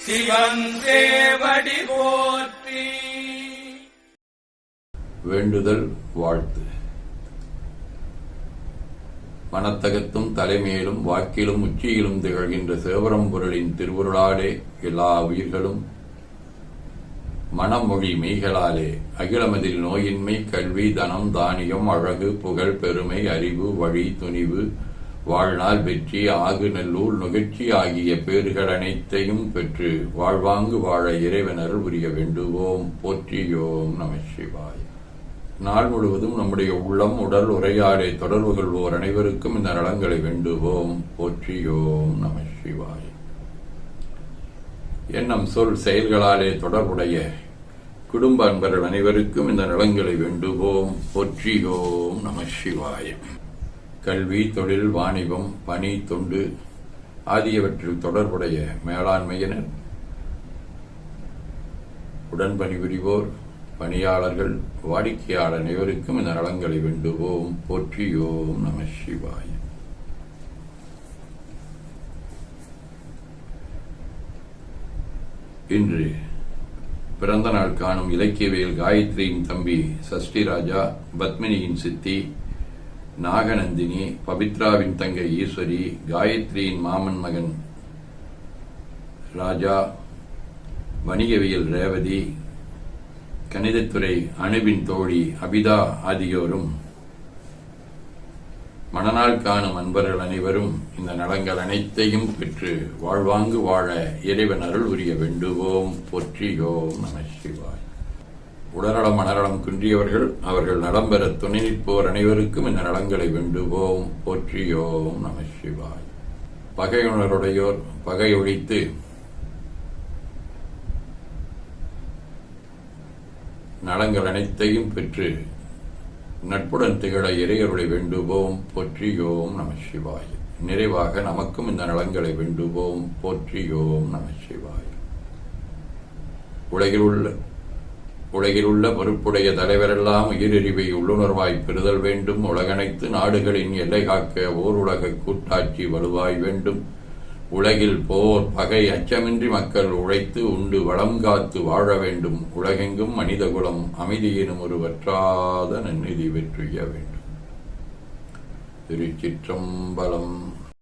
சிவன் சேவடி போற்றி. வேண்டுதல் வாழ்த்து. மனத்தகத்தும் தலைமையிலும் வாக்கிலும் உச்சியிலும் திகழ்கின்ற சிவபரம்பொருளின் திருவுருளாலே எல்லா உயிர்களும் மனமொழி மெய்களாலே அகிலமதில் நோயின்மை, கல்வி, தனம், தானியம், அழகு, புகழ், பெருமை, அறிவு, வழி, துணிவு, வாழ்நாள் வெற்றி, ஆகு நல்லூர் நுகழ்ச்சி ஆகிய பேறுகள் அனைத்தையும் பெற்று வாழ்வாங்கு வாழ இறைவனர் உரிய வேண்டுவோம். போற்றியோம் நம சிவாய. நாள் முழுவதும் நம்முடைய உள்ளம் உடல் உரையாடை தொடர்பு கொள்வோர் அனைவருக்கும் இந்த நலங்களை வேண்டுவோம். போற்றியோம் நம சிவாய. எண்ணம் சொல் செயல்களாலே தொடர்புடைய குடும்ப அன்பர்கள் அனைவருக்கும் இந்த நலங்களை வேண்டுவோம். போற்றியோம் நம சிவாய. கல்வி, தொழில், வாணிபம், பணி, தொண்டு ஆகியவற்றில் தொடர்புடைய மேலாண்மையினர், உடன் பணிபுரிவோர், பணியாளர்கள், வாடிக்கையாளர் அனைவருக்கும் இந்த நலங்களை வேண்டுவோம். போற்றியோம் நம சிவாய. இன்று பிறந்த நாள் காணும் இலக்கியவியல் காயத்ரியின் தம்பி சஷ்டி ராஜா, பத்மினியின் சித்தி நாகநந்தினி, பவித்ராவின் தங்கை ஈஸ்வரி, காயத்ரியின் மாமன் மகன் ராஜா, வணிகவியல் ரேவதி, கணிதத்துறை அணுவின் தோழி அபிதா ஆகியோரும் மணநாள் காணும் அன்பர்கள் அனைவரும் இந்த நலங்கள் அனைத்தையும் பெற்று வாழ்வாங்கு வாழ இறைவன் அருள் உரிய வேண்டுவோம். போற்றியோம் நம சிவாய். உடல்நலம் மனநலம் குன்றியவர்கள் அவர்கள் நலம் பெற துணை நிற்போர் அனைவருக்கும் இந்த நலங்களை வேண்டுவோம். போற்றியோம் நம சிவாய். பகையுணருடையோர் பகை ஒழித்து நலங்கள் அனைத்தையும் பெற்று நட்புடன் திகழ இறையருளை வேண்டுவோம். போற்றியோம் நம சிவாய். நிறைவாக நமக்கும் இந்த நலங்களை வேண்டுவோம். போற்றியோம் நம சிவாய். உலகிலுள்ள பொறுப்புடைய தலைவரெல்லாம் உயிரிழிவை உள்ளுணர்வாய் பெறுதல் வேண்டும். உலகனைத்து நாடுகளின் எல்லை காக்க ஓர் உலக கூட்டாட்சி வலுவாய் வேண்டும். உலகில் போர் பகை அச்சமின்றி மக்கள் உழைத்து உண்டு வளம் காத்து வாழ வேண்டும். உலகெங்கும் மனிதகுலம் அமைதியினும் ஒரு வற்றாத நன்னிதி வெற்றிய வேண்டும். திருச்சிற்றம்பலம்.